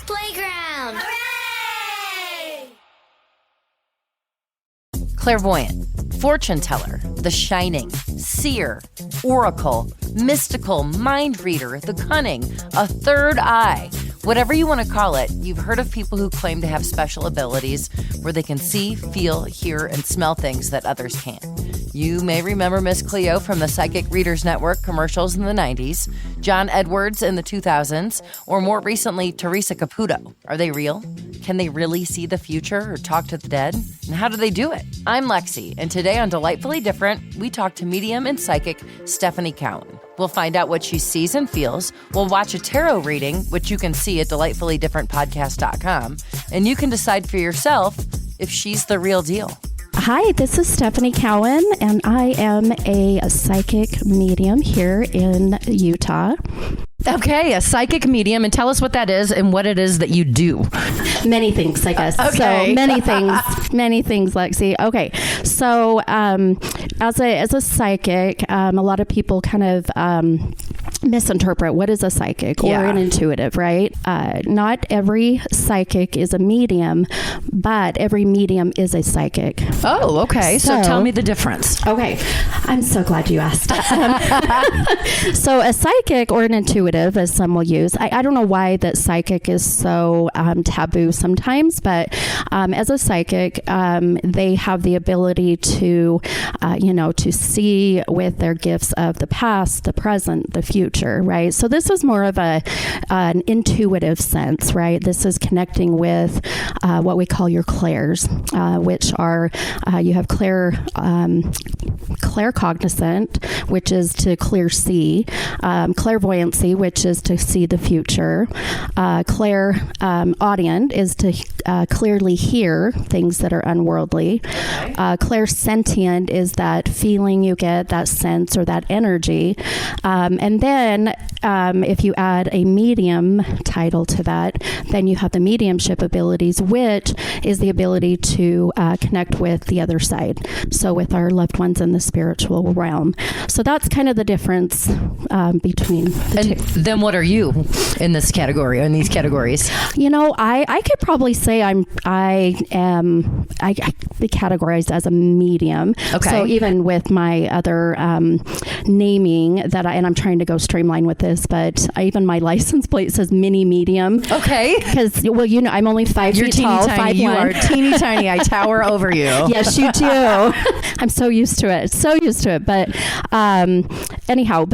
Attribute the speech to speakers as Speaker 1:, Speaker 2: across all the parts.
Speaker 1: Playground. Hooray!
Speaker 2: Clairvoyant, fortune teller, the shining, seer, oracle, mystical, mind reader, the cunning, a third eye. Whatever you want to call it, you've heard of people who claim to have special abilities where they can see, feel, hear, and smell things that others can't. You may remember Miss Cleo from the Psychic Readers Network commercials in the 90s, John Edwards in the 2000s, or more recently, Teresa Caputo. Are they real? Can they really see the future or talk to the dead? And how do they do it? I'm Lexi, and today on Delightfully Different, we talk to medium and psychic Stephanie Cowan. We'll find out what she sees and feels. We'll watch a tarot reading, which you can see at delightfullydifferentpodcast.com, and you can decide for yourself if she's the real deal.
Speaker 3: Hi, this is Stephanie Cowan, and I am a psychic medium here in Utah.
Speaker 2: Okay, a psychic medium, and tell us what that is and what it is that you do.
Speaker 3: Many things, I guess.
Speaker 2: Okay.
Speaker 3: So many things, Lexi. Okay, so as a psychic, a lot of people kind of misinterpret what is a psychic or an intuitive, right? Not every psychic is a medium, but every medium is a psychic.
Speaker 2: Oh, okay. So tell me the difference.
Speaker 3: Okay, I'm so glad you asked. So a psychic or an intuitive, as some will use, I don't know why that psychic is so taboo sometimes, but as a psychic, they have the ability to, to see with their gifts of the past, the present, the future, right? So this is more of an intuitive sense, right? This is connecting with what we call your clairs, which are, you have claircognizant, which is to clear see, clairvoyancy, which is to see the future, clairaudient is to clearly hear things that are unworldly, clairsentient is that feeling you get, that sense or that energy, and then if you add a medium title to that, then you have the mediumship abilities, which is the ability to connect with the other side, so with our loved ones in the spiritual realm. So that's kind of the difference between the two.
Speaker 2: Then what are you in this category, in these categories?
Speaker 3: I could probably say I be categorized as a medium. Okay. So even with my other naming and I'm trying to go streamline with this, but even my license plate says mini medium. Okay. Because, I'm only 5 feet tall.
Speaker 2: Tiny. You are teeny tiny. I tower over you.
Speaker 3: Yes, you do. I'm so used to it. But anyhow,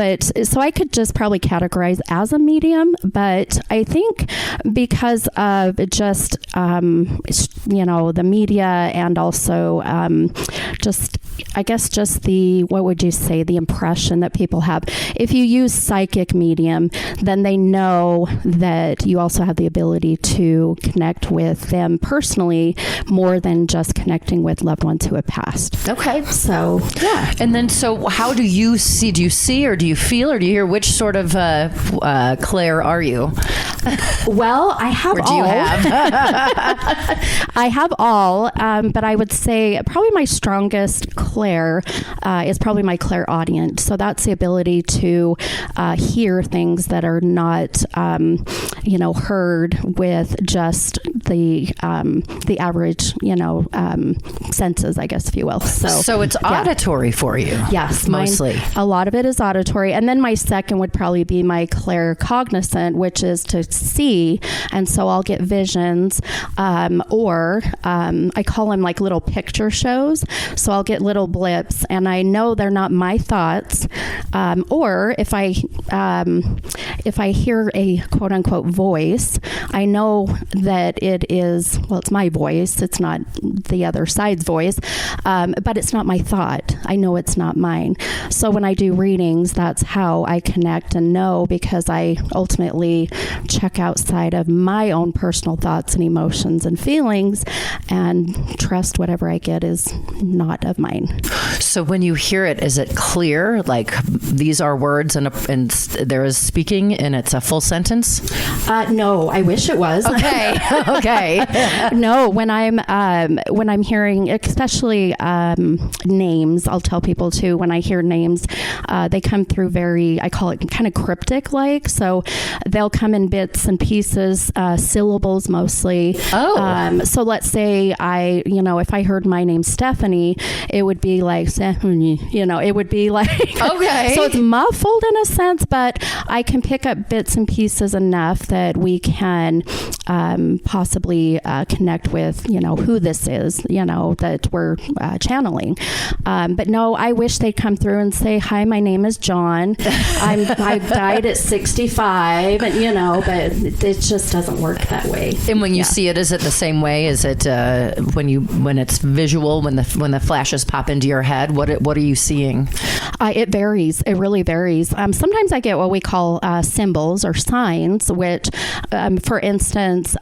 Speaker 3: so I could just probably categorize as a medium, but I think because of just, the media and also just what would you say, the impression that people have. If you use psychic medium, then they know that you also have the ability to connect with them personally more than just connecting with loved ones who have passed.
Speaker 2: Okay.
Speaker 3: So, yeah.
Speaker 2: And then, so how do you see? Do you see or do you feel or do you hear? Which sort of clair are you?
Speaker 3: Well, I have all.
Speaker 2: Or do you have?
Speaker 3: I have all, but I would say probably my strongest clair is probably my clairaudient. So that's the ability to hear things that are not, heard with just the average, senses, I guess, if you will.
Speaker 2: So it's auditory for you.
Speaker 3: Yes,
Speaker 2: mostly.
Speaker 3: A lot of it is auditory, and then my second would probably be my claircognizant, which is to see, and so I'll get visions, or I call them like little picture shows. So I'll get little blips, and I know they're not my thoughts. Or if I hear a quote unquote voice, I know that it's my voice. It's not the other side's voice, but it's not my thought. I know it's not mine. So when I do readings, that's how I connect and know, because I ultimately check outside of my own personal thoughts and emotions and feelings and trust whatever I get is not of mine.
Speaker 2: So when you hear it, is it clear? Like these are words and there is speaking and it's a full sentence?
Speaker 3: No, I wish wish it was.
Speaker 2: Okay. Okay.
Speaker 3: No, when I'm hearing, especially names, I'll tell people too, when I hear names, they come through very, I call it kind of cryptic like. So they'll come in bits and pieces, syllables mostly.
Speaker 2: Oh.
Speaker 3: So let's say if I heard my name Stephanie, it would be like Stephanie, it would be like,
Speaker 2: okay.
Speaker 3: So it's muffled in a sense, but I can pick up bits and pieces enough that we can possibly connect with, who this is, that we're channeling. But no, I wish they'd come through and say, hi, my name is John. I died at 65, and but it just doesn't work that way.
Speaker 2: And when you see it, is it the same way? Is it when it's visual, when the flashes pop into your head? What are you seeing?
Speaker 3: It varies. It really varies. Sometimes I get what we call symbols or signs, which, for instance,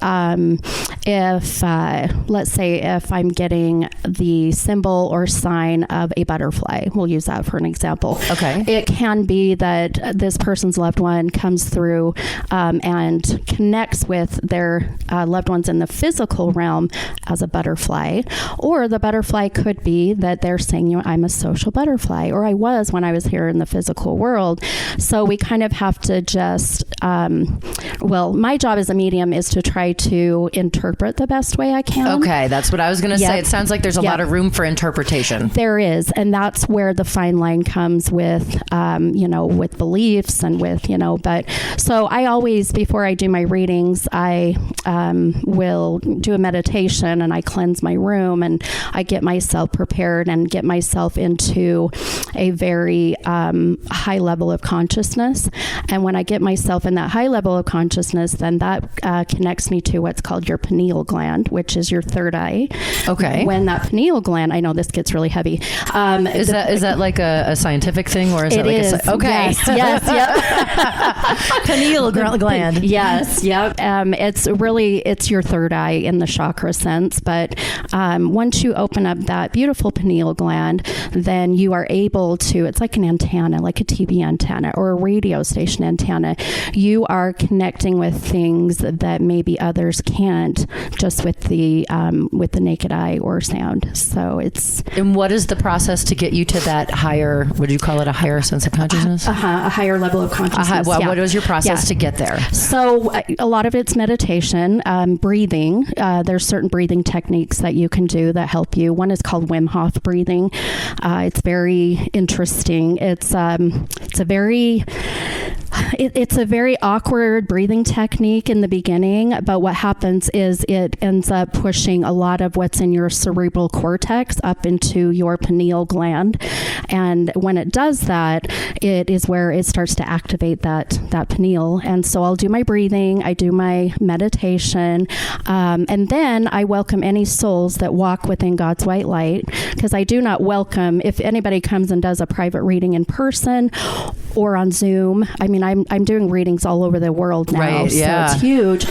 Speaker 3: if let's say if I'm getting the symbol or sign of a butterfly, we'll use that for an example.
Speaker 2: Okay.
Speaker 3: It can be that this person's loved one comes through and connects with their loved ones in the physical realm as a butterfly, or the butterfly could be that they're saying, I'm a social butterfly, or I was when I was here in the physical world. So we kind of have to just, my job as a medium is to try to interpret the best way I can.
Speaker 2: Okay, that's what I was going to say. It sounds like there's a lot of room for interpretation.
Speaker 3: There is, and that's where the fine line comes with, with beliefs and with, but so I always, before I do my readings, I will do a meditation and I cleanse my room and I get myself prepared and get myself into a very high level of consciousness. And when I get myself in that high level of consciousness, then that connects me to what's called your pineal gland, which is your third eye.
Speaker 2: Okay.
Speaker 3: When that pineal gland, I know this gets really heavy.
Speaker 2: Is that like a scientific thing, or is it like okay?
Speaker 3: Yes, yep.
Speaker 2: Pineal gland.
Speaker 3: Yes, yep. It's your third eye in the chakra sense, but once you open up that beautiful pineal gland, then you are able to, it's like an antenna, like a TV antenna or a radio station antenna. You are connecting with things that maybe others can't, just with the naked eye or sound. So it's.
Speaker 2: And what is the process to get you to that higher? Would you call it a higher sense of consciousness?
Speaker 3: A higher level of consciousness.
Speaker 2: What was your process to get there?
Speaker 3: So a lot of it's meditation, breathing. There's certain breathing techniques that you can do that help you. One is called Wim Hof breathing. It's very interesting. It's a very awkward breathing technique in the beginning, but what happens is it ends up pushing a lot of what's in your cerebral cortex up into your pineal gland. And when it does that, it is where it starts to activate that pineal. And so I'll do my breathing, I do my meditation, and then I welcome any souls that walk within God's white light, because I do not welcome, if anybody comes and does a private reading in person or on Zoom. I mean, I'm doing readings all over the world now,
Speaker 2: right, yeah.
Speaker 3: So it's huge.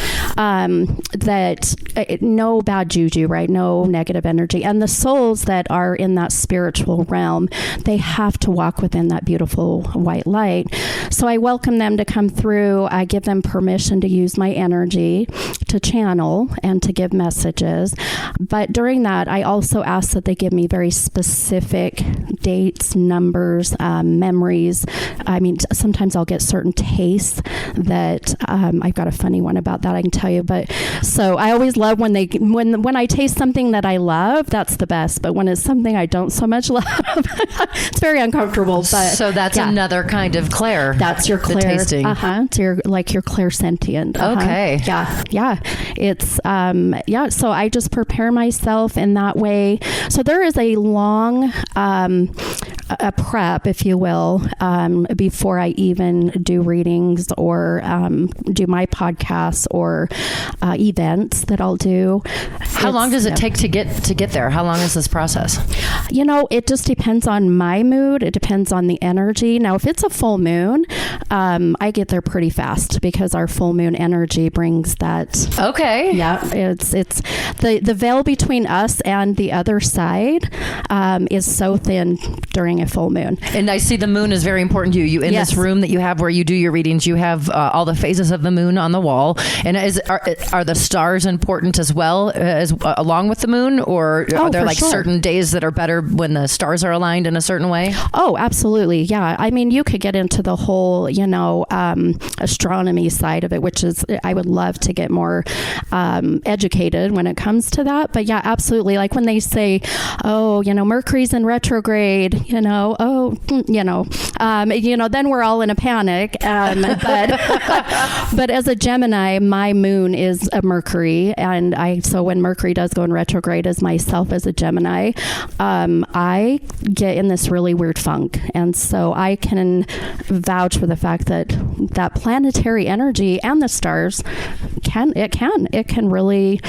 Speaker 3: No bad juju, right? No negative energy. And the souls that are in that spiritual realm, they have to walk within that beautiful white light. So I welcome them to come through. I give them permission to use my energy to channel and to give messages. But during that, I also ask that they give me very specific dates, numbers, memories. I mean, sometimes I'll get certain tastes that I've got a funny one about that I can tell you. But so I always love when I taste something that I love, that's the best. But when it's something I don't so much love, it's very uncomfortable. But
Speaker 2: so that's another kind of clair.
Speaker 3: That's your clair.
Speaker 2: Tasting.
Speaker 3: It's your clairsentient.
Speaker 2: Okay.
Speaker 3: Yeah. It's so I just prepare myself in that way. So there is a long a prep, if you will, before I even do readings or do my podcasts or events that I'll do.
Speaker 2: How long does it take to get there? How long is this process?
Speaker 3: It just depends on my mood. It depends on the energy. Now, if it's a full moon, I get there pretty fast because our full moon energy brings that.
Speaker 2: Okay.
Speaker 3: Yeah, it's the veil between us and the other side is so thin during during a full moon.
Speaker 2: And I see the moon is very important to you. In
Speaker 3: Yes.
Speaker 2: this room that you have where you do your readings, you have all the phases of the moon on the wall. And are the stars important as well as along with the moon, or are there
Speaker 3: for
Speaker 2: like
Speaker 3: sure.
Speaker 2: certain days that are better when the stars are aligned in a certain way?
Speaker 3: Oh, absolutely. Yeah. I mean, you could get into the whole, astronomy side of it, which is, I would love to get more educated when it comes to that. But yeah, absolutely. Like when they say, oh, Mercury's in retrograde, then we're all in a panic. But as a Gemini, my moon is a Mercury. And so when Mercury does go in retrograde as myself as a Gemini, I get in this really weird funk. And so I can vouch for the fact that planetary energy and the stars can really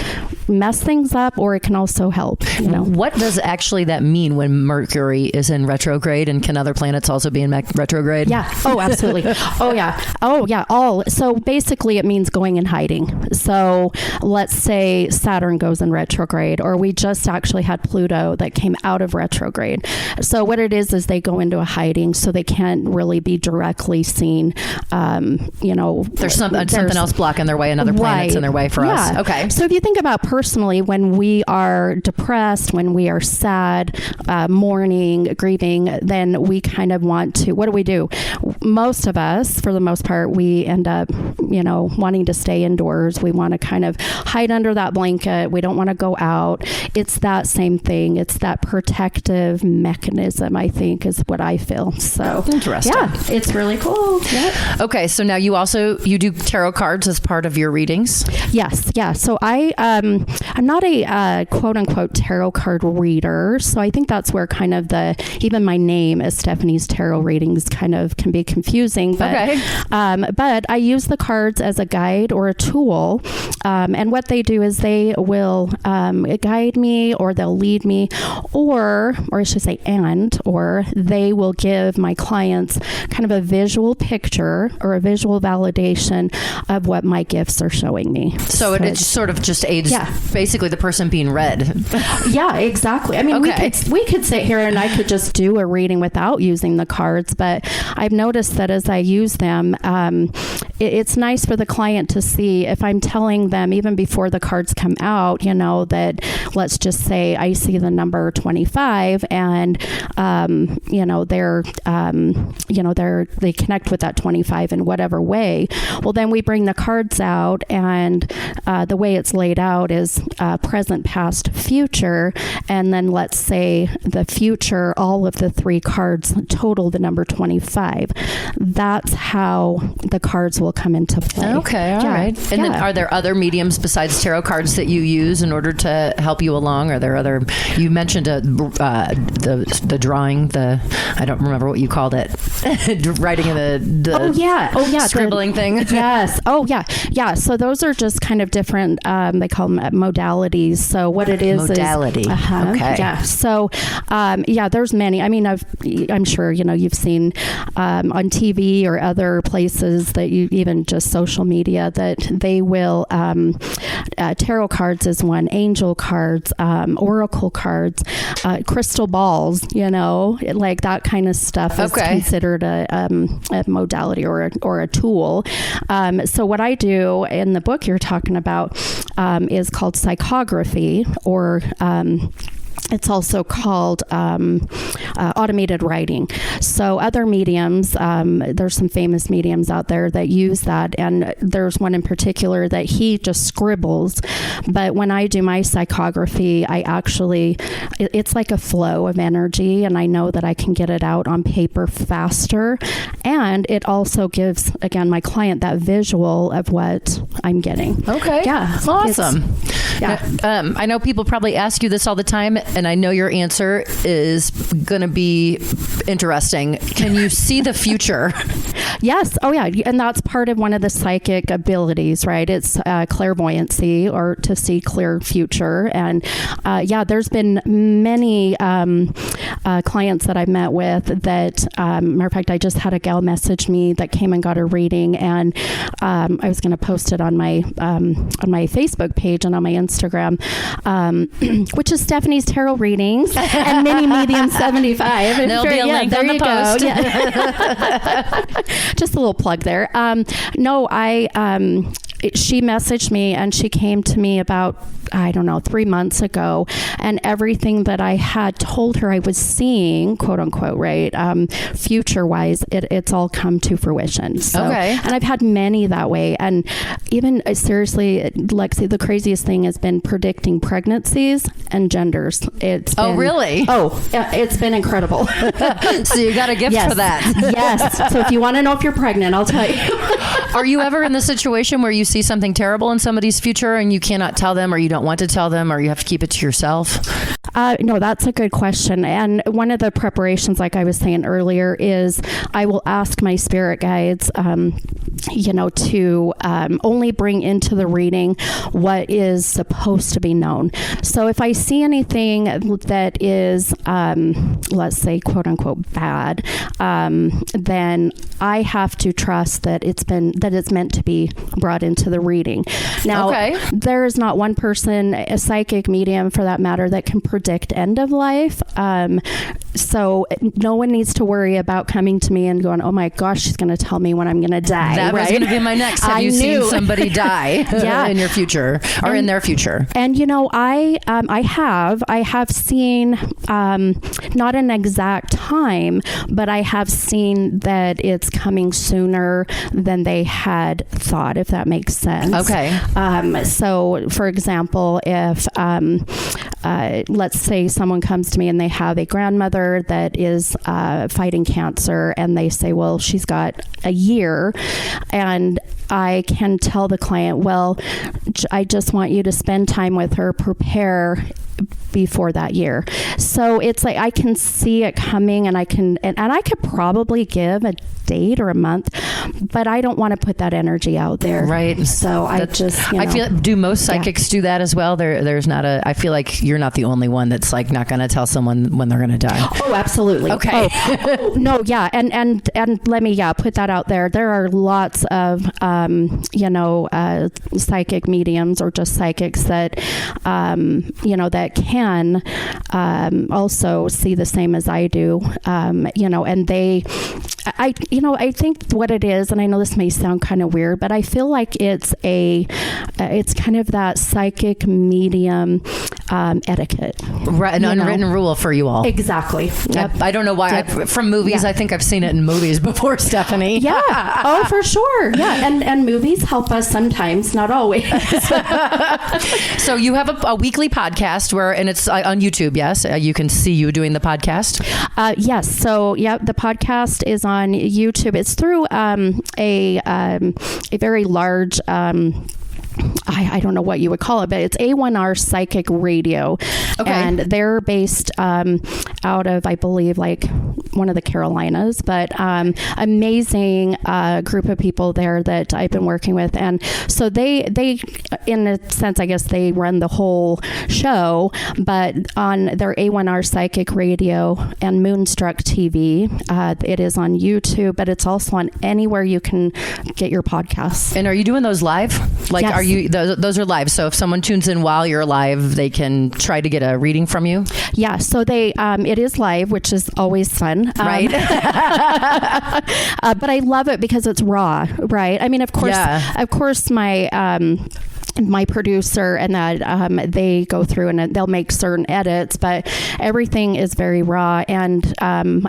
Speaker 3: mess things up, or it can also help.
Speaker 2: What does actually that mean when Mercury is in retrograde, and can other planets also be in retrograde?
Speaker 3: Yeah. Oh, absolutely. Oh, yeah. So basically it means going in hiding. So let's say Saturn goes in retrograde, or we just actually had Pluto that came out of retrograde. So what it is they go into a hiding, so they can't really be directly seen.
Speaker 2: There's something else blocking their way, another planet's in their way for us. Okay.
Speaker 3: So if you think about personally, when we are depressed, when we are sad, mourning, grieving, then we kind of want to, what do? Most of us, for the most part, we end up, wanting to stay indoors. We want to kind of hide under that blanket. We don't want to go out. It's that same thing. It's that protective mechanism, I think, is what I feel. So
Speaker 2: interesting.
Speaker 3: Yeah, it's really cool. Yep.
Speaker 2: Okay. So now you do tarot cards as part of your readings?
Speaker 3: Yes. Yeah. So I'm not a quote unquote tarot card reader. So I think that's where kind of even my name as Stephanie's Tarot Readings kind of can be confusing. But, but I use the cards as a guide or a tool. And what they do is they will guide me, or they'll lead me, or I should say, or they will give my clients kind of a visual picture or a visual validation of what my gifts are showing me.
Speaker 2: So it sort of just aids basically the person being read.
Speaker 3: Yeah, exactly. I mean, we could sit here and I could just do a reading without using the cards, but I've noticed that as I use them, it's nice for the client to see if I'm telling them even before the cards come out, that let's just say I see the number 25 and, they connect with that 25 in whatever way. Well, then we bring the cards out, and the way it's laid out is present, past, future. And then let's say the future, all of the three cards total the number 25. That's how the cards will come into play.
Speaker 2: Okay, all right. And then are there other mediums besides tarot cards that you use in order to help you along? Are there other, you mentioned the drawing, I don't remember what you called it, writing the scribbling thing.
Speaker 3: Yes. Oh, yeah. Yeah. So those are just kind of different, they call them modalities. So what it is
Speaker 2: modality.
Speaker 3: Okay. Yeah. So, there's many. I mean, I'm sure, you've seen on TV or other places that you even just social media that they will, tarot cards is one, angel cards, oracle cards, crystal balls, like that kind of stuff is considered a modality or a tool. So what I do in the book you're talking about is called psychography, or it's also called automated writing. So other mediums, there's some famous mediums out there that use that, and there's one in particular that he just scribbles. But when I do my psychography, it's like a flow of energy, and I know that I can get it out on paper faster. And it also gives, again, my client that visual of what I'm getting.
Speaker 2: Okay.
Speaker 3: Yeah.
Speaker 2: Awesome. I know people probably ask you this all the time, and I know your answer is going to be interesting. Can you see the future?
Speaker 3: Yes. Oh, yeah. And that's part of one of the psychic abilities, right? It's clairvoyancy, or to see clear future. And there's been many clients that I've met with that, matter of fact, I just had a gal message me that came and got a reading, and I was going to post it on my Facebook page and on my Instagram, which is Stephanie's tarot readings and Mini Medium 75.
Speaker 2: There'll be a link on the post.
Speaker 3: Yeah. Just a little plug there. She messaged me and she came to me about, 3 months ago, and everything that I had told her I was seeing, quote unquote, right, future wise, it's all come to fruition. So,
Speaker 2: okay.
Speaker 3: And I've had many that way. And even seriously, Lexi, the craziest thing has been predicting pregnancies and genders.
Speaker 2: Really?
Speaker 3: It's been incredible.
Speaker 2: So you got a gift for that.
Speaker 3: Yes. So if you want to know if you're pregnant, I'll tell you.
Speaker 2: Are you ever in the situation where you see something terrible in somebody's future and you cannot tell them, or you don't want to tell them, or you have to keep it to yourself?
Speaker 3: No, that's a good question. And one of the preparations, like I was saying earlier, is I will ask my spirit guides, to only bring into the reading what is supposed to be known. So if I see anything that is, let's say, quote unquote, bad, then I have to trust that it's meant to be brought into the reading. Now, there is not one person, a psychic medium for that matter, that can predict end of life. So no one needs to worry about coming to me and going, oh my gosh, she's going to tell me when I'm going to die.
Speaker 2: That was going to be my next. Have you seen somebody die in your future or in their future?
Speaker 3: And I have seen, not an exact time, but I have seen that it's coming sooner than they had thought, if that makes sense.
Speaker 2: Okay.
Speaker 3: So for example, if, let's say someone comes to me and they have a grandmother that is fighting cancer, and they say, well, she's got a year, and I can tell the client, well, I just want you to spend time with her, prepare before that year. So it's like I can see it coming, and I could probably give a date or a month, but I don't want to put that energy out there.
Speaker 2: Right.
Speaker 3: So I
Speaker 2: feel, do most psychics do that as well? There's not I feel like you're not the only one that's like not going to tell someone when they're going to die.
Speaker 3: Oh, absolutely.
Speaker 2: Okay.
Speaker 3: No, yeah. And let me, put that out there. There are lots of, psychic mediums or just psychics that, that can, also see the same as I do, and I think what it is, and I know this may sound kind of weird, but I feel like it's kind of that psychic medium etiquette.
Speaker 2: Right, an unwritten rule for you all.
Speaker 3: Exactly. Yep.
Speaker 2: I don't know why. From movies, I think I've seen it in movies before, Stephanie.
Speaker 3: Yeah. Oh, for sure. Yeah. And movies help us sometimes, not always.
Speaker 2: So you have a weekly podcast and it's on YouTube, yes? You can see you doing the podcast?
Speaker 3: Yes. So, the podcast is on YouTube. It's through a very large... I don't know what you would call it, but it's A1R Psychic Radio. Okay. And they're based out of, I believe, like one of the Carolinas, but amazing group of people there that I've been working with. And so they, in a sense, I guess they run the whole show, but on their A1R Psychic Radio and Moonstruck TV, it is on YouTube, but it's also on anywhere you can get your podcasts.
Speaker 2: And are you doing those live? Like,
Speaker 3: yes.
Speaker 2: Are you, those are live. So if someone tunes in while you're live, they can try to get a reading from you? Yeah.
Speaker 3: So it is live, which is always fun.
Speaker 2: Right.
Speaker 3: But I love it because it's raw, right? I mean, of course, my producer and that they go through and they'll make certain edits, but everything is very raw. And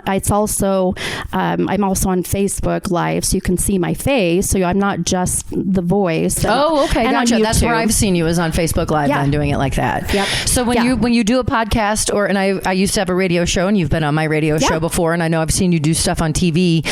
Speaker 3: it's also I'm also on Facebook Live, so you can see my face, so I'm not just the voice.
Speaker 2: Oh, okay, gotcha. That's where I've seen you, is on Facebook Live. Yeah. And doing it like that.
Speaker 3: Yep.
Speaker 2: So when you do a podcast, and I used to have a radio show, and you've been on my radio show before, and I know I've seen you do stuff on TV.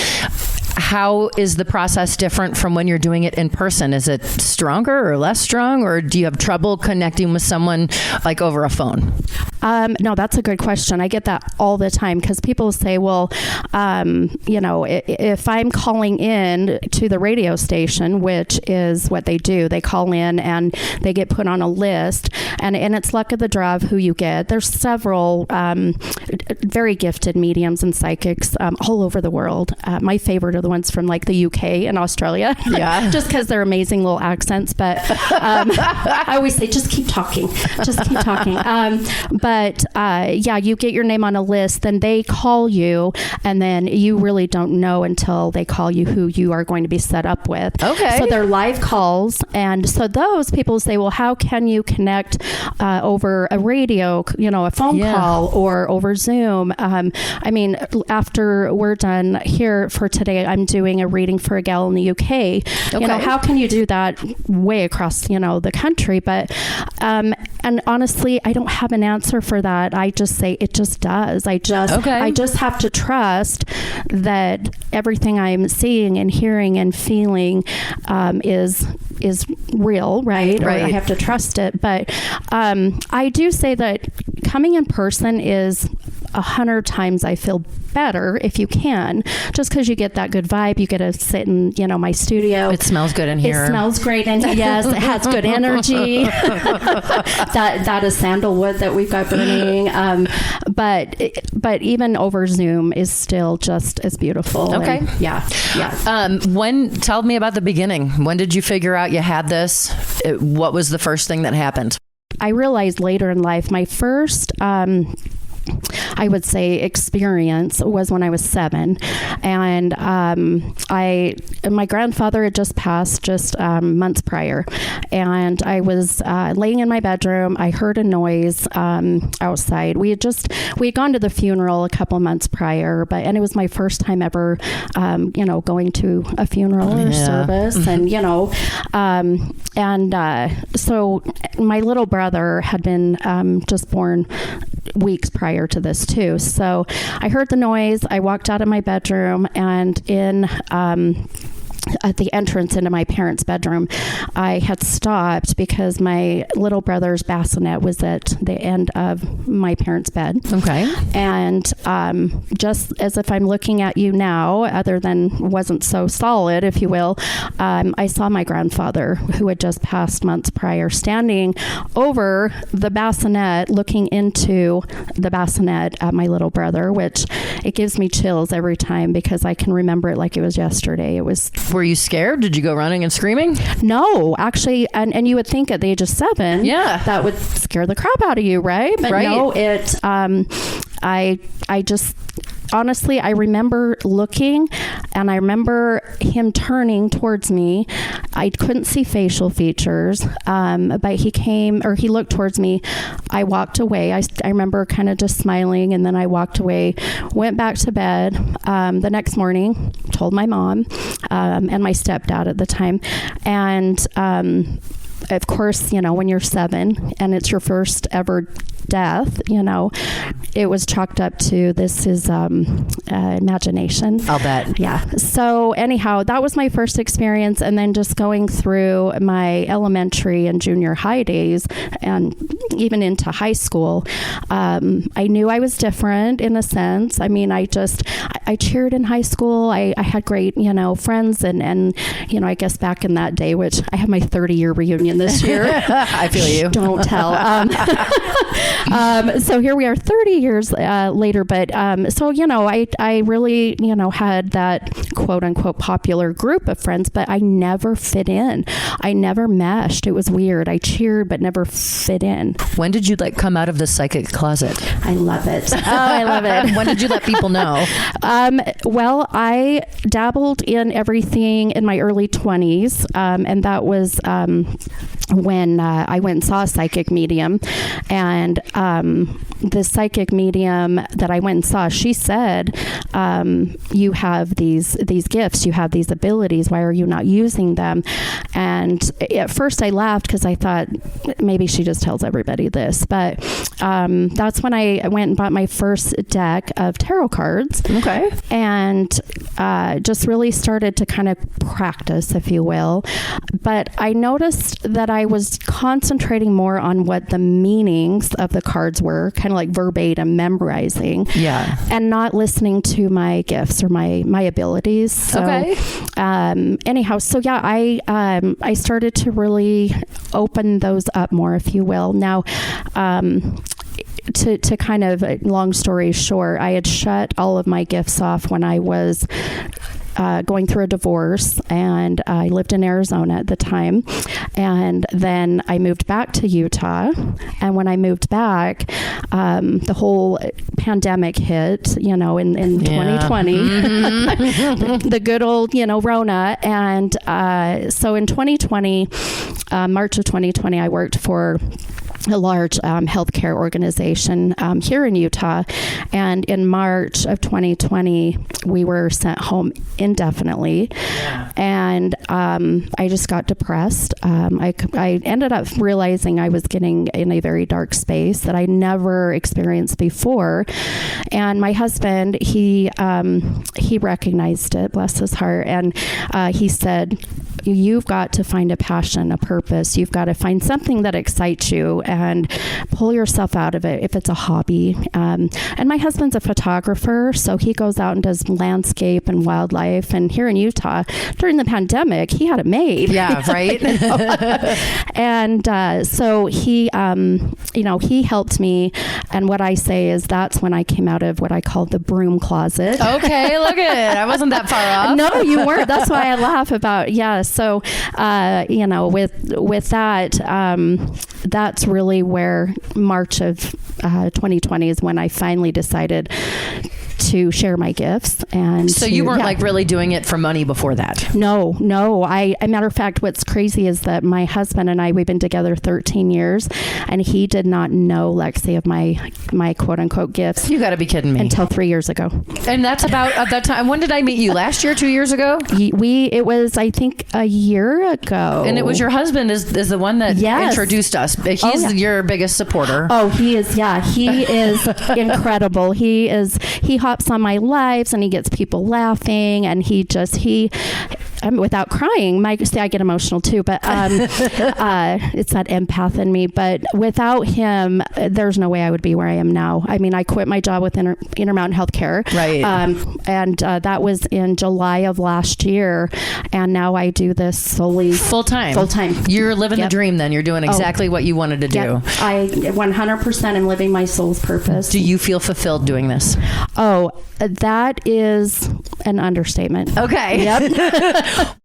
Speaker 2: How is the process different from when you're doing it in person? Is it stronger or less strong, or do you have trouble connecting with someone like over a phone?
Speaker 3: No, that's a good question. I get that all the time because people say, well, if I'm calling in to the radio station, which is what they do, they call in and they get put on a list, and it's luck of the draw of who you get. There's several very gifted mediums and psychics all over the world. My favorite are the ones from like the UK and Australia. Yeah. Just because they're amazing little accents. But I always say, just keep talking. Just keep talking. But But yeah, you get your name on a list, then they call you, and then you really don't know until they call you who you are going to be set up with.
Speaker 2: Okay.
Speaker 3: So they're live calls, and so those people say, well, how can you connect over a radio, a phone call, or over Zoom? I mean, after we're done here for today, I'm doing a reading for a gal in the UK.
Speaker 2: Okay.
Speaker 3: How can you do that way across, the country? But, and honestly, I don't have an answer for that. I just say it just does. I just have to trust that everything I'm seeing and hearing and feeling is real, right?
Speaker 2: Right.
Speaker 3: Or I have to trust it. But I do say that coming in person is 100 times I feel better if you can, just because you get that good vibe. You get to sit in, my studio.
Speaker 2: It smells good in here.
Speaker 3: It smells great in here. Yes, it has good energy. that is sandalwood that we've got burning. But even over Zoom is still just as beautiful.
Speaker 2: Okay.
Speaker 3: And yeah.
Speaker 2: Tell me about the beginning. When did you figure out you had this? What was the first thing that happened?
Speaker 3: I realized later in life, my first I would say experience was when I was 7, and my grandfather had just passed months prior, and I was laying in my bedroom. I heard a noise outside. We had gone to the funeral a couple months prior, and it was my first time ever going to a funeral or service, and so my little brother had been just born weeks prior to this too. So I heard the noise. I walked out of my bedroom, and at the entrance into my parents' bedroom, I had stopped because my little brother's bassinet was at the end of my parents' bed.
Speaker 2: Okay.
Speaker 3: And just as if I'm looking at you now, other than wasn't so solid, if you will, I saw my grandfather, who had just passed months prior, standing over the bassinet, looking into the bassinet at my little brother, which it gives me chills every time because I can remember it like it was yesterday. It was...
Speaker 2: Were you scared? Did you go running and screaming?
Speaker 3: No, actually, and you would think at the age of 7, that would scare the crap out of you, right? But no, it. I just honestly, I remember looking, and I remember him turning towards me. I couldn't see facial features, but he looked towards me. I walked away. I remember kind of just smiling, and then I walked away, went back to bed. The next morning, told my mom and my stepdad at the time, and of course, when you're 7 and it's your first ever death, it was chalked up to this is imagination.
Speaker 2: I'll bet.
Speaker 3: Yeah. So anyhow, that was my first experience. And then just going through my elementary and junior high days and even into high school, I knew I was different in a sense. I mean, I cheered in high school. I had great, friends and I guess back in that day, which I have my 30-year reunion this year.
Speaker 2: I feel you.
Speaker 3: Don't tell. So here we are 30 years later, but I really, had that quote unquote popular group of friends, but I never fit in. I never meshed. It was weird. I cheered, but never fit in.
Speaker 2: When did you come out of the psychic closet?
Speaker 3: I love it. Oh, I love it.
Speaker 2: When did you let people know?
Speaker 3: Well, I dabbled in everything in my early 20s, and that was when I went and saw a psychic medium, and the psychic medium that I went and saw, she said, you have these gifts, you have these abilities, why are you not using them? And at first I laughed because I thought maybe she just tells everybody this, but that's when I went and bought my first deck of tarot cards.
Speaker 2: Okay.
Speaker 3: And just really started to kind of practice, if you will. But I noticed that I was concentrating more on what the meanings of the cards were, kind of like verbatim memorizing.
Speaker 2: Yeah.
Speaker 3: And not listening to my gifts or my abilities. So,
Speaker 2: okay.
Speaker 3: Anyhow, so yeah, I started to really open those up more, if you will. Now, to kind of, long story short, I had shut all of my gifts off when I was going through a divorce, and I lived in Arizona at the time. And then I moved back to Utah. And when I moved back, the whole pandemic hit, in 2020, the good old, Rona. And so in 2020, March of 2020, I worked for a large healthcare organization here in Utah. And in March of 2020, we were sent home indefinitely. Yeah. And I just got depressed. I ended up realizing I was getting in a very dark space that I never experienced before. And my husband, he recognized it, bless his heart. And he said, you've got to find a passion, a purpose. You've got to find something that excites you and pull yourself out of it if it's a hobby. And my husband's a photographer, so he goes out and does landscape and wildlife. And here in Utah, during the pandemic, he had it made.
Speaker 2: Yeah, right.
Speaker 3: And so he, he helped me. And what I say is that's when I came out of what I call the broom closet.
Speaker 2: Okay, look at it. I wasn't that far off.
Speaker 3: No, you weren't. That's why I laugh about, So, with that, that's really where March of 2020 is when I finally decided to share my gifts. And
Speaker 2: so you weren't like really doing it for money before that?
Speaker 3: No. A matter of fact, what's crazy is that my husband and I, we've been together 13 years, and he did not know, Lexi, of my quote unquote gifts.
Speaker 2: You got to be kidding me.
Speaker 3: Until 3 years ago.
Speaker 2: And that's about at that time. When did I meet you? Last year, 2 years ago?
Speaker 3: It was, I think, a year ago.
Speaker 2: And it was your husband is the one that introduced us. He's your biggest supporter.
Speaker 3: Oh, he is. Yeah, he is incredible. He hops on my lives and he gets people laughing, and without crying, I get emotional too, but it's that empath in me. But without him, there's no way I would be where I am now. I mean, I quit my job with Intermountain Healthcare,
Speaker 2: right?
Speaker 3: And that was in July of last year, and now I do this solely
Speaker 2: full time.
Speaker 3: You're
Speaker 2: living the dream. Then you're doing exactly what you wanted to do.
Speaker 3: Yep. I 100% am living my soul's purpose.
Speaker 2: Do you feel fulfilled doing this?
Speaker 3: Oh, that is an understatement.
Speaker 2: Okay.
Speaker 3: Yep.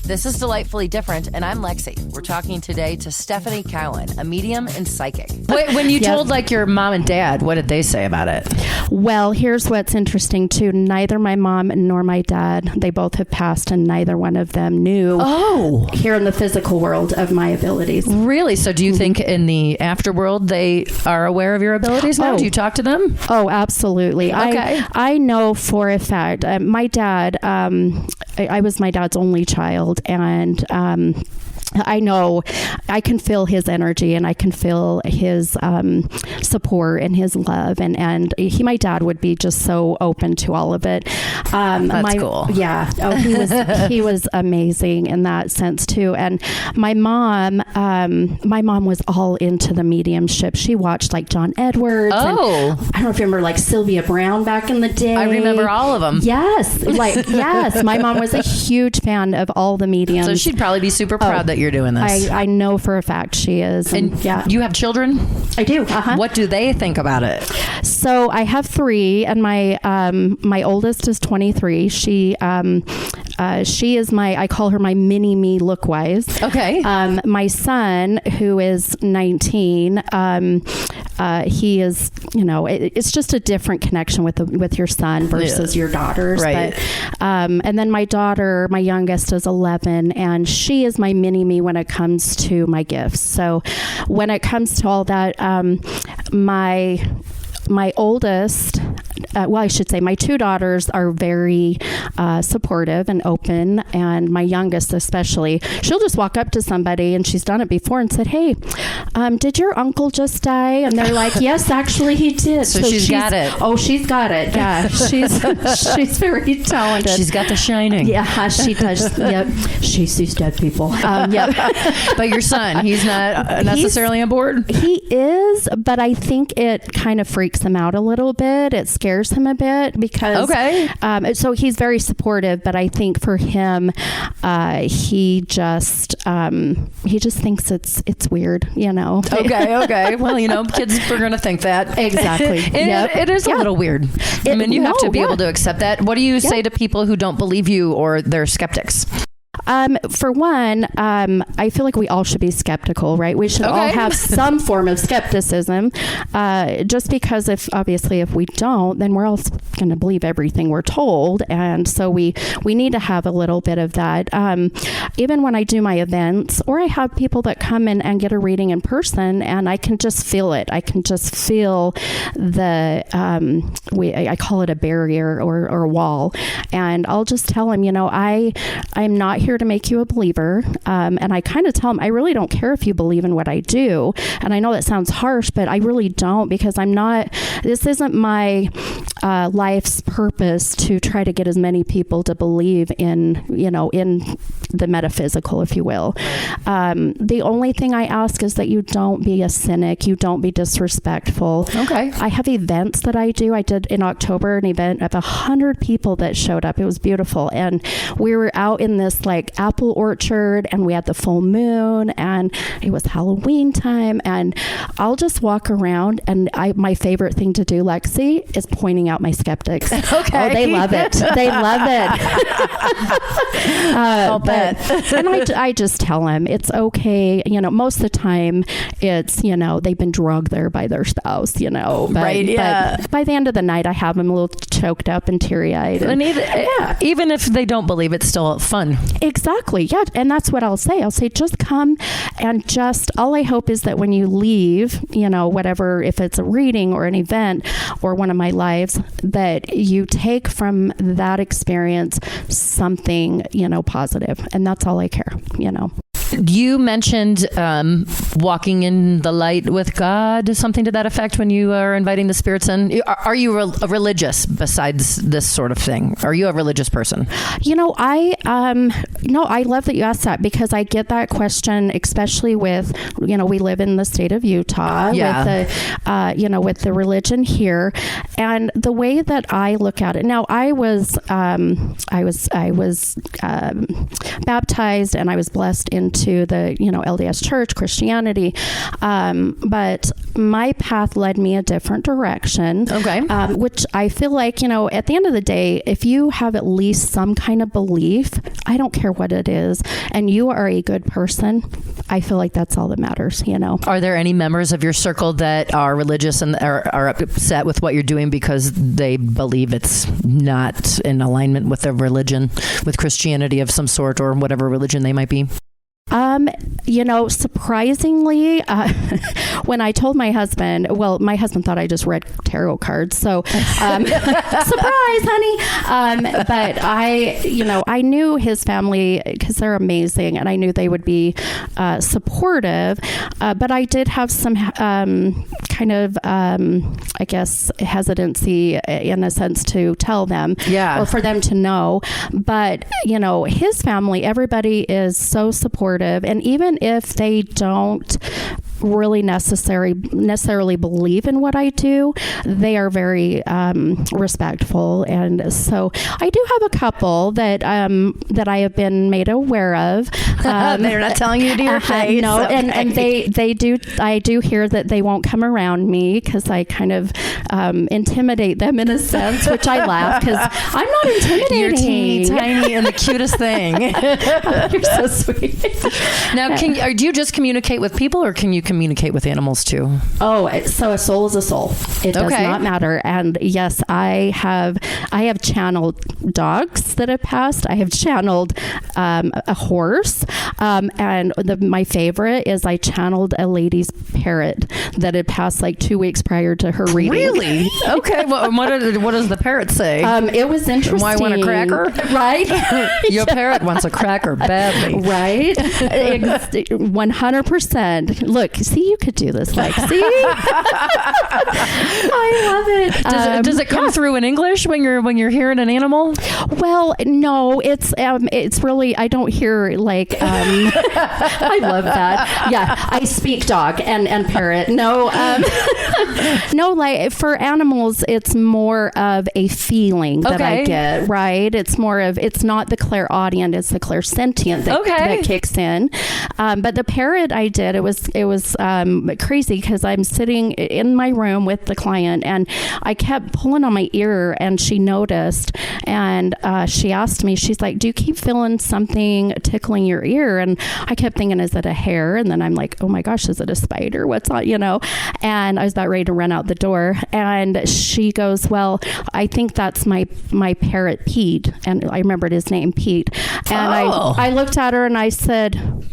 Speaker 2: This is Delightfully Different, and I'm Lexi. We're talking today to Stephanie Cowan, a medium and psychic. Wait, when you told your mom and dad, what did they say about it?
Speaker 3: Well, here's what's interesting too. Neither my mom nor my dad, they both have passed, and neither one of them knew here in the physical world of my abilities.
Speaker 2: Really? So do you think in the afterworld they are aware of your abilities now? Do you talk to them?
Speaker 3: Oh, absolutely.
Speaker 2: Okay.
Speaker 3: I know for a fact. My dad, I was my dad's only child, and I know I can feel his energy, and I can feel his support and his love, and my dad would be just so open to all of it.
Speaker 2: That's cool.
Speaker 3: Yeah. Oh, he was amazing in that sense too. And my mom was all into the mediumship. She watched like John Edwards.
Speaker 2: Oh.
Speaker 3: And I don't know if you remember like Sylvia Brown back in the day.
Speaker 2: I remember all of them.
Speaker 3: Yes. Yes. My mom was a huge fan of all the mediums.
Speaker 2: So she'd probably be super proud that you're doing this.
Speaker 3: I know for a fact she is.
Speaker 2: And you have children?
Speaker 3: I do. Uh-huh.
Speaker 2: What do they think about it?
Speaker 3: So I have 3, and my oldest is 23. She is I call her my mini me look-wise.
Speaker 2: Okay.
Speaker 3: My son, who is 19, he is, it's just a different connection with your son versus your daughters.
Speaker 2: Right.
Speaker 3: But, and then my daughter, my youngest, is 11, and she is my mini me when it comes to my gifts. So when it comes to all that, my oldest, I should say my 2 daughters are very supportive and open, and my youngest especially. She'll just walk up to somebody, and she's done it before, and said, "Hey, did your uncle just die?" And they're like, "Yes, actually he did."
Speaker 2: So she's got it.
Speaker 3: Oh, she's got it. Yeah, she's very talented.
Speaker 2: She's got the shining.
Speaker 3: Yeah, she does. Yep, she sees dead people. Yep.
Speaker 2: But your son, he's not necessarily on board?
Speaker 3: He is, but I think it kind of freaks him out a little bit. It scares scares him a bit because, so he's very supportive, but I think for him, he just thinks it's weird, you know?
Speaker 2: Okay. Well, kids are going to think that.
Speaker 3: Exactly.
Speaker 2: It is a little weird. I mean, you have to be able to accept that. What do you say to people who don't believe you or they're skeptics?
Speaker 3: For one, I feel like we all should be skeptical, right? We should all have some form of skepticism. Just because if we don't, then we're all going to believe everything we're told. And so we need to have a little bit of that. Even when I do my events, or I have people that come in and get a reading in person, and I can just feel it. I can just feel the, I call it a barrier or a wall. And I'll just tell them, I'm not here to make you a believer. And I kind of tell them, I really don't care if you believe in what I do. And I know that sounds harsh, but I really don't, because this isn't my life's purpose to try to get as many people to believe in the metaphysical, if you will. The only thing I ask is that you don't be a cynic. You don't be disrespectful. Okay. I have events that I do. I did in October an event of 100 people that showed up. It was beautiful. And we were out in this apple orchard, and we had the full moon, and it was Halloween time, and I'll just walk around, and my favorite thing to do, Lexi, is pointing out my skeptics. Okay. Oh, they love it. They love it. I'll bet. And I just tell them it's okay. Most of the time it's, they've been drugged there by their spouse, but,
Speaker 2: right. Yeah.
Speaker 3: But by the end of the night, I have them a little choked up and teary-eyed.
Speaker 2: Even if they don't believe, it's still fun.
Speaker 3: Exactly. Yeah. And that's what I'll say. I'll say, just come, and all I hope is that when you leave, whatever, if it's a reading or an event or one of my lives, that you take from that experience something, positive. And that's all I care,
Speaker 2: You mentioned walking in the light with God, something to that effect, when you are inviting the spirits in. Are you religious besides this sort of thing? Are you a religious person? I love that you asked that, because I get that question, especially with, we live in the state of Utah with the religion here, and the way that I look at it. Now, I was baptized, and I was blessed into the LDS Church, Christianity, but my path led me a different direction. Okay. Which I feel like, at the end of the day, if you have at least some kind of belief, I don't care what it is, and you are a good person, I feel like that's all that matters. Are there any members of your circle that are religious and are upset with what you're doing because they believe it's not in alignment with their religion, with Christianity of some sort, or whatever religion they might be?
Speaker 3: Surprisingly, when I told my husband thought I just read tarot cards. So, surprise, honey. But I knew his family, because they're amazing, and I knew they would be supportive. But I did have some kind of, I guess, hesitancy in a sense to tell them, or for them to know. But, his family, everybody is so supportive. And even if they don't really necessarily believe in what I do, they are very respectful. And so I do have a couple that I have been made aware of.
Speaker 2: They're not telling you to your face.
Speaker 3: No, okay. and they do. I do hear that they won't come around me because I kind of intimidate them in a sense, which I laugh because I'm not intimidating.
Speaker 2: You're teeny tiny and the cutest thing.
Speaker 3: You're so sweet.
Speaker 2: Now, do you just communicate with people, or can you communicate with animals too?
Speaker 3: Oh, so a soul is a soul. It does not matter. And yes, I have channeled dogs that have passed. I have channeled a horse, and my favorite is I channeled a lady's parrot that had passed like 2 weeks prior to her reading.
Speaker 2: Really? Okay. Well, what does the parrot say?
Speaker 3: It was interesting.
Speaker 2: Why want a cracker?
Speaker 3: Right.
Speaker 2: Your parrot wants a cracker badly.
Speaker 3: Right. 100%. Look, see, you could do this, Lexi. I love it.
Speaker 2: Does it come through in English when you're hearing an animal?
Speaker 3: Well, no, it's really, I don't hear like, I love that. Yeah, I speak dog and parrot. No, no, like for animals, it's more of a feeling that I get, right? It's more of, it's not the clairaudient, it's the clairsentient that kicks in. But the parrot I did, it was crazy because I'm sitting in my room with the client and I kept pulling on my ear and she noticed and she asked me, she's like, do you keep feeling something tickling your ear? And I kept thinking, is it a hair? And then I'm like, oh my gosh, is it a spider? What's on, And I was about ready to run out the door. And she goes, well, I think that's my parrot, Pete. And I remembered his name, Pete. And I looked at her and I said,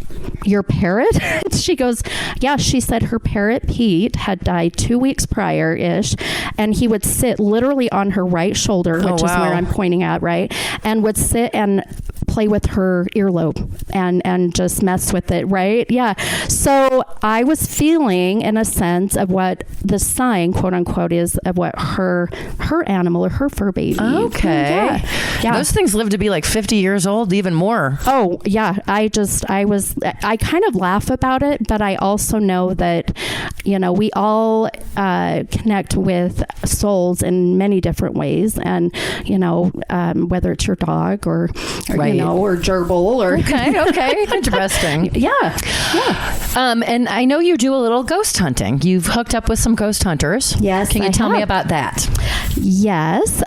Speaker 3: your parrot? She goes, yeah. She said her parrot, Pete, had died 2 weeks prior-ish. And he would sit literally on her right shoulder, which is where I'm pointing at, right? And would sit and play with her earlobe and just mess with it, right? Yeah. So I was feeling in a sense of what the sign, quote unquote, is of what her animal or her fur baby.
Speaker 2: Okay. Yeah. Those things live to be like 50 years old, even more.
Speaker 3: Oh yeah. I kind of laugh about it, but I also know that, we all connect with souls in many different ways. And, whether it's your dog or or gerbil or.
Speaker 2: Okay. Interesting.
Speaker 3: Yeah.
Speaker 2: And I know you do a little ghost hunting. You've hooked up with some ghost hunters.
Speaker 3: Yes.
Speaker 2: Can you tell me about that?
Speaker 3: Yes.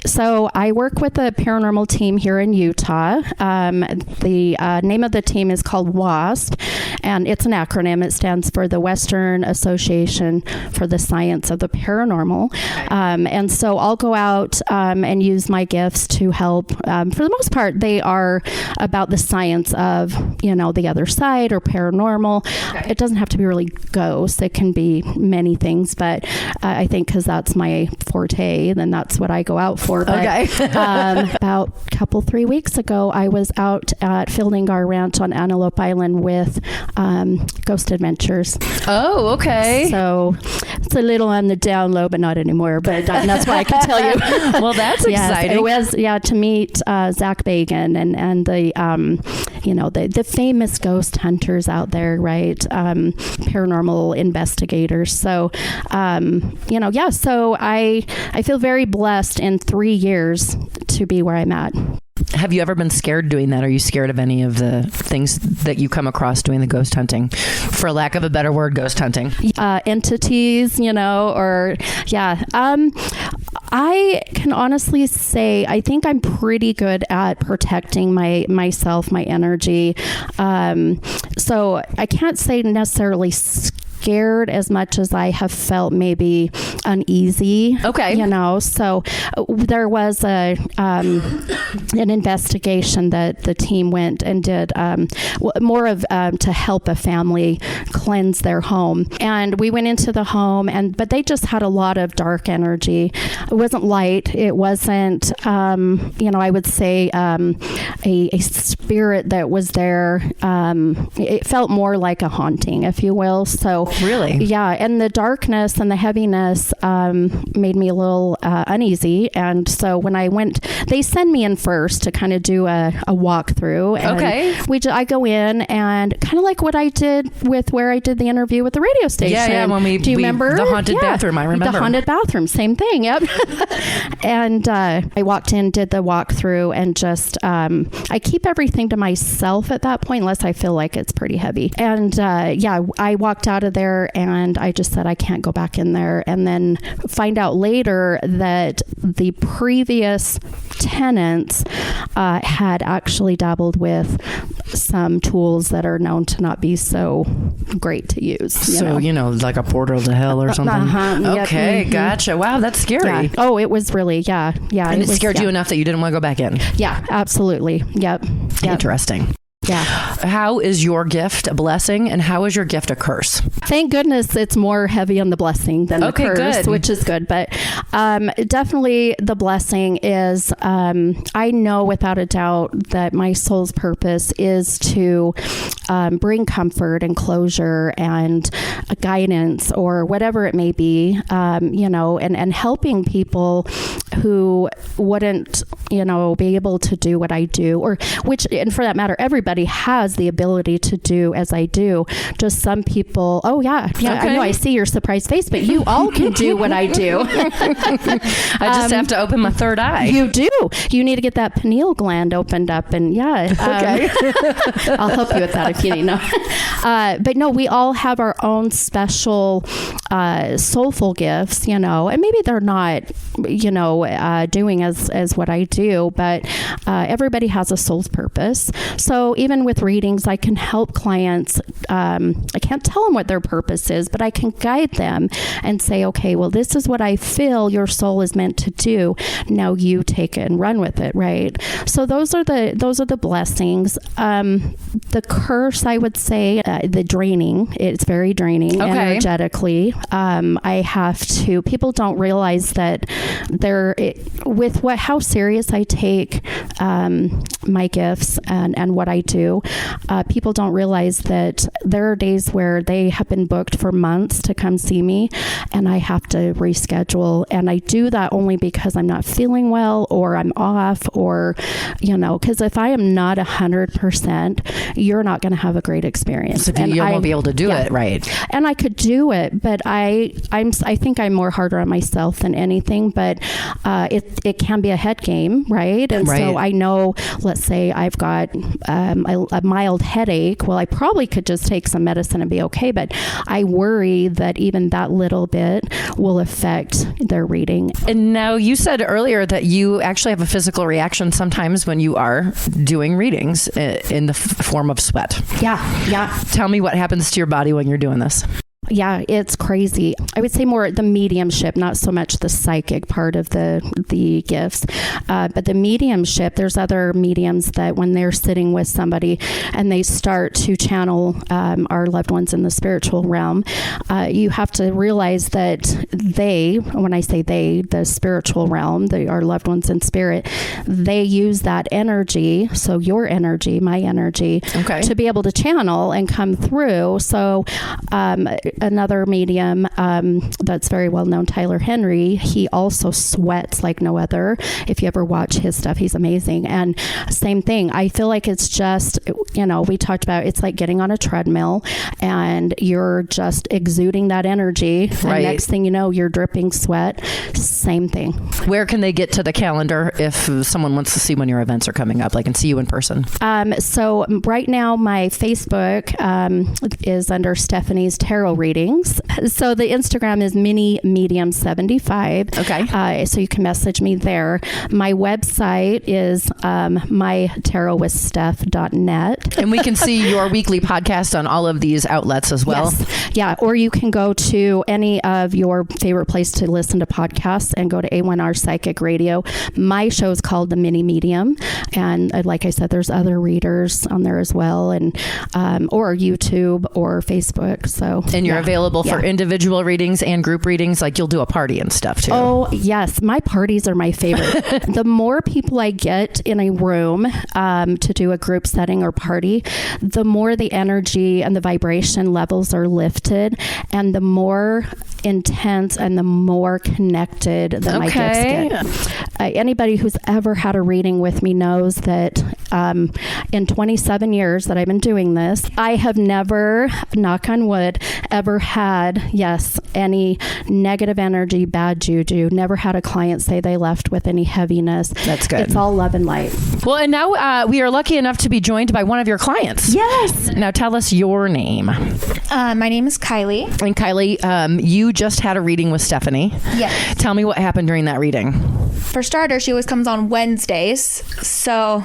Speaker 3: So I work with a paranormal team here in Utah. The name of the team is called WASP, and it's an acronym. It stands for the Western Association for the Science of the Paranormal. And so I'll go out and use my gifts to help. For the most part, they are about the science of, the other side or paranormal. Okay. It doesn't have to be really ghosts. It can be many things, but I think because that's my forte, then that's what I go out for. But, about a couple, 3 weeks ago, I was out at Fielding-Gar Ranch on Antelope Island with Ghost Adventures.
Speaker 2: Oh, okay.
Speaker 3: So it's a little on the down low, but not anymore. But that's what I can tell you.
Speaker 2: Well, that's exciting.
Speaker 3: It was, to meet Zach Bagan and the, the famous ghost hunters out there, right? Paranormal investigators. So, so I feel very blessed in 3 years to be where I'm at.
Speaker 2: Have you ever been scared doing that? Are you scared of any of the things that you come across doing the ghost hunting? For lack of a better word, ghost hunting.
Speaker 3: Entities, I can honestly say I think I'm pretty good at protecting myself, my energy. So I can't say necessarily scared as much as I have felt maybe uneasy. Okay. So there was an investigation that the team went and did more of to help a family cleanse their home. And we went into the home but they just had a lot of dark energy. It wasn't light. It wasn't, I would say a spirit that was there. It felt more like a haunting, if you will. So
Speaker 2: really?
Speaker 3: Yeah. And the darkness and the heaviness made me a little uneasy. And so when I went, they send me in first to kind of do a walkthrough. And I go in and kind of like what I did with where I did the interview with the radio station.
Speaker 2: Yeah.
Speaker 3: Do you remember?
Speaker 2: The haunted bathroom, I remember.
Speaker 3: The haunted bathroom, same thing. Yep. And I walked in, did the walkthrough, and just, I keep everything to myself at that point, unless I feel like it's pretty heavy. And I walked out of there and I just said, I can't go back in there. And then find out later that the previous tenants had actually dabbled with some tools that are known to not be so great to use.
Speaker 2: So, like a portal to hell or something? Okay, gotcha. Wow, that's scary.
Speaker 3: Yeah. Oh, it was really, yeah.
Speaker 2: And it scared you enough that you didn't want to go back in?
Speaker 3: Yeah, absolutely. Yep.
Speaker 2: Interesting.
Speaker 3: Yeah.
Speaker 2: How is your gift a blessing and how is your gift a curse?
Speaker 3: Thank goodness it's more heavy on the blessing than the curse,
Speaker 2: good.
Speaker 3: Which is good. But definitely the blessing is, I know without a doubt that my soul's purpose is to bring comfort and closure and guidance or whatever it may be, and helping people who wouldn't, be able to do what I do, and for that matter, everybody has the ability to do as I do. Just some people, okay. I know I see your surprised face, but you all can do what I do.
Speaker 2: I just have to open my third eye.
Speaker 3: You do. You need to get that pineal gland opened up, and okay. I'll help you with that if you need to know. But no, we all have our own special soulful gifts, and maybe they're not, doing as what I do, but everybody has a soul's purpose. So even with readings, I can help clients. I can't tell them what their purpose is, but I can guide them and say, okay, well, this is what I feel your soul is meant to do. Now you take it and run with it, right? So those are the blessings. The curse, I would say, the draining. It's very draining energetically. I have to. People don't realize that how serious I take my gifts and what I do. People don't realize that there are days where they have been booked for months to come see me, and I have to reschedule. And I do that only because I'm not feeling well, or I'm off, or because if I am not 100%, you're not going to have a great experience.
Speaker 2: So you won't be able to do it, right?
Speaker 3: And I could do it, but I think I'm more harder on myself than anything. But it can be a head game, right? And so I know, let's say I've got a mild headache. Well, I probably could just take some medicine and be okay, but I worry that even that little bit will affect their reading.
Speaker 2: And now you said earlier that you actually have a physical reaction sometimes when you are doing readings in the form of sweat. Yeah. Tell me what happens to your body when you're doing this.
Speaker 3: Yeah, it's crazy. I would say more the mediumship, not so much the psychic part of the gifts, but the mediumship. There's other mediums that when they're sitting with somebody and they start to channel our loved ones in the spiritual realm, you have to realize that when I say the spiritual realm, our loved ones in spirit, they use that energy, so your energy, my energy, to be able to channel and come through. So another medium that's very well known, Tyler Henry, he also sweats like no other. If you ever watch his stuff, he's amazing. And same thing, I feel like it's just, we talked about, it's like getting on a treadmill and you're just exuding that energy. Right. And next thing you know, you're dripping sweat. Same thing. Where
Speaker 2: can they get to the calendar if someone wants to see when your events are coming up, like, and see you in person?
Speaker 3: So right now my Facebook is under Stephanie's Tarot Readings. So the Instagram is minimedium75.
Speaker 2: Okay.
Speaker 3: So you can message me there. My website is mytarotwithsteph.net.
Speaker 2: And we can see your weekly podcast on all of these outlets as well.
Speaker 3: Yes. Yeah. Or you can go to any of your favorite place to listen to podcasts and go to A1R Psychic Radio. My show is called The Mini Medium. And like I said, there's other readers on there as well, and or YouTube or Facebook. So
Speaker 2: and you're available for individual readings and group readings, like you'll do a party and stuff too.
Speaker 3: Oh yes, my parties are my favorite. The more people I get in a room to do a group setting or party, the more the energy and the vibration levels are lifted, and the more intense and the more connected that my gifts get. Anybody who's ever had a reading with me knows that in 27 years that I've been doing this, I have never, knock on wood, ever had, any negative energy, bad juju, never had a client say they left with any heaviness.
Speaker 2: That's good.
Speaker 3: It's all love and light.
Speaker 2: Well, and now we are lucky enough to be joined by one of your clients.
Speaker 3: Yes.
Speaker 2: Now tell us your name.
Speaker 4: My name is Kylie.
Speaker 2: And Kylie, you just had a reading with Stephanie.
Speaker 4: Yes.
Speaker 2: Tell me what happened during that reading.
Speaker 4: For starters, she always comes on Wednesdays. So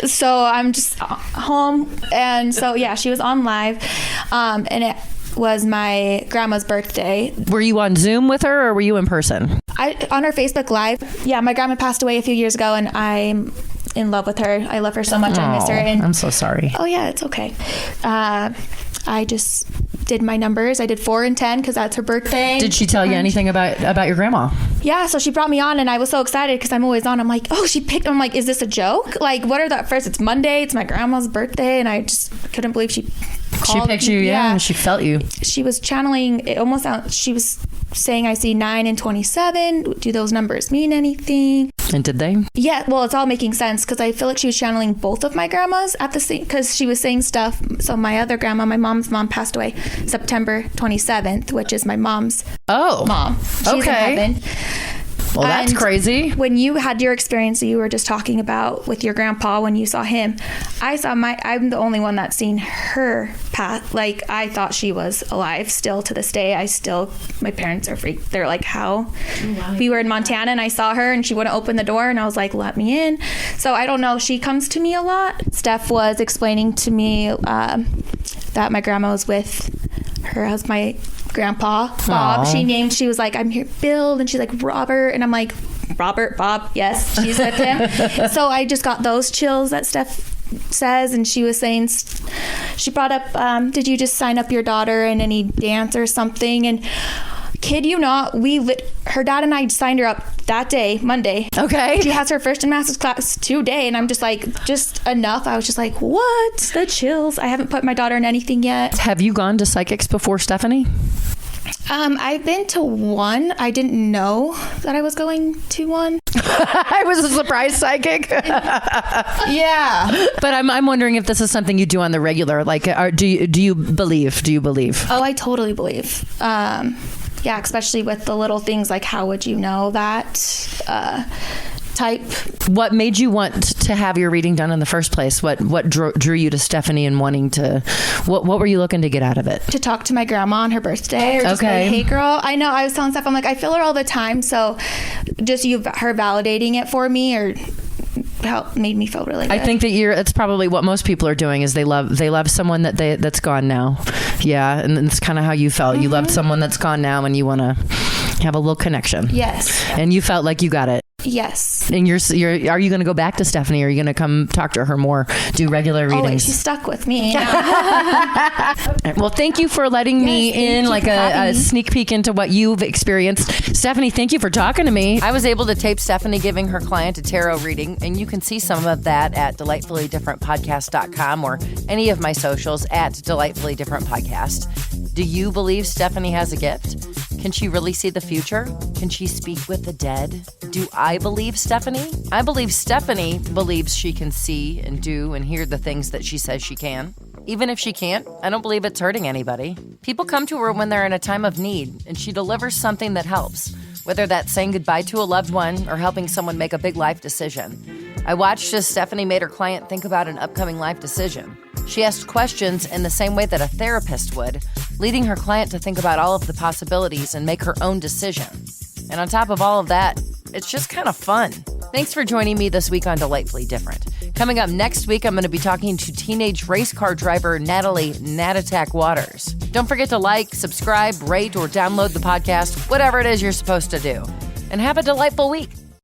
Speaker 4: I'm just home. And so, she was on live. And it was my grandma's birthday.
Speaker 2: Were you on Zoom with her or were you in person?
Speaker 4: On her Facebook Live. Yeah, my grandma passed away a few years ago, and I'm in love with her. I love her so much. I miss her. And
Speaker 2: I'm so sorry.
Speaker 4: oh yeah, it's okay. I just did my numbers. I did 4 and 10 because that's her birthday.
Speaker 2: Did she tell you anything about your grandma?
Speaker 4: Yeah, so she brought me on and I was so excited because I'm always on. I'm like, oh, she picked. I'm like, is this a joke? Like, what are the first? It's Monday. It's my grandma's birthday, and I just couldn't believe she called.
Speaker 2: She picked you, and she felt you.
Speaker 4: She was channeling. It almost sounded. She was saying, I see 9 and 27. Do those numbers mean anything?
Speaker 2: And did they?
Speaker 4: Yeah, well, it's all making sense because I feel like she was channeling both of my grandmas at the same, because she was saying stuff. So my other grandma, my mom's mom, passed away September 27th, which is my mom's mom. She's in heaven.
Speaker 2: Well, that's
Speaker 4: And
Speaker 2: crazy.
Speaker 4: When you had your experience that you were just talking about with your grandpa, when you saw him, I'm the only one that's seen her path. Like, I thought she was alive still to this day. My parents are freaked. They're like, how? Wow. We were in Montana and I saw her and she wouldn't open the door and I was like, let me in. So I don't know. She comes to me a lot. Steph was explaining to me that my grandma was with her husband, my grandpa, Bob.
Speaker 2: Aww.
Speaker 4: She was like, I'm here, Bill. And she's like, Robert. And I'm like, Robert, Bob. Yes, she's with him. So I just got those chills that Steph says. And she was saying, she brought up, did you just sign up your daughter in any dance or something? And kid you not, her dad and I signed her up that day, Monday.
Speaker 2: Okay.
Speaker 4: She has her first in master's class today. And I'm just like, just enough. I was just like, what? The chills. I haven't put my daughter in anything yet.
Speaker 2: Have you gone to psychics before, Stephanie?
Speaker 4: I've been to one. I didn't know that I was going to one.
Speaker 2: I was a surprise psychic.
Speaker 4: Yeah.
Speaker 2: But I'm wondering if this is something you do on the regular. Like, do you believe? Do you believe?
Speaker 4: Oh, I totally believe. Yeah, especially with the little things like, how would you know that type.
Speaker 2: What made you want to have your reading done in the first place? What drew you to Stephanie and wanting to, what were you looking to get out of it?
Speaker 4: To talk to my grandma on her birthday, or just
Speaker 2: Okay.
Speaker 4: like, hey girl, I know I was telling Steph, I'm like, I feel her all the time, so just her validating it for me or made me feel really good.
Speaker 2: I think that it's probably what most people are doing is they love someone that's gone now. Yeah, and it's kind of how you felt. Mm-hmm. You loved someone that's gone now and you want to have a little connection.
Speaker 4: Yes.
Speaker 2: And you felt like you got it.
Speaker 4: Yes.
Speaker 2: And are you going to go back to Stephanie? Or are you going to come talk to her more, do regular readings?
Speaker 4: Oh, wait, she's stuck with me.
Speaker 2: Well, thank you for letting me in, like a sneak peek into what you've experienced. Stephanie, thank you for talking to me. I was able to tape Stephanie giving her client a tarot reading, and you can see some of that at delightfullydifferentpodcast.com or any of my socials at Delightfully Different Podcast. Do you believe Stephanie has a gift? Can she really see the future? Can she speak with the dead? Do I believe Stephanie? I believe Stephanie believes she can see and do and hear the things that she says she can. Even if she can't, I don't believe it's hurting anybody. People come to her when they're in a time of need, and she delivers something that helps, whether that's saying goodbye to a loved one or helping someone make a big life decision. I watched as Stephanie made her client think about an upcoming life decision. She asked questions in the same way that a therapist would, leading her client to think about all of the possibilities and make her own decision. And on top of all of that, it's just kind of fun. Thanks for joining me this week on Delightfully Different. Coming up next week, I'm going to be talking to teenage race car driver Natalie Natatak Waters. Don't forget to like, subscribe, rate, or download the podcast, whatever it is you're supposed to do. And have a delightful week.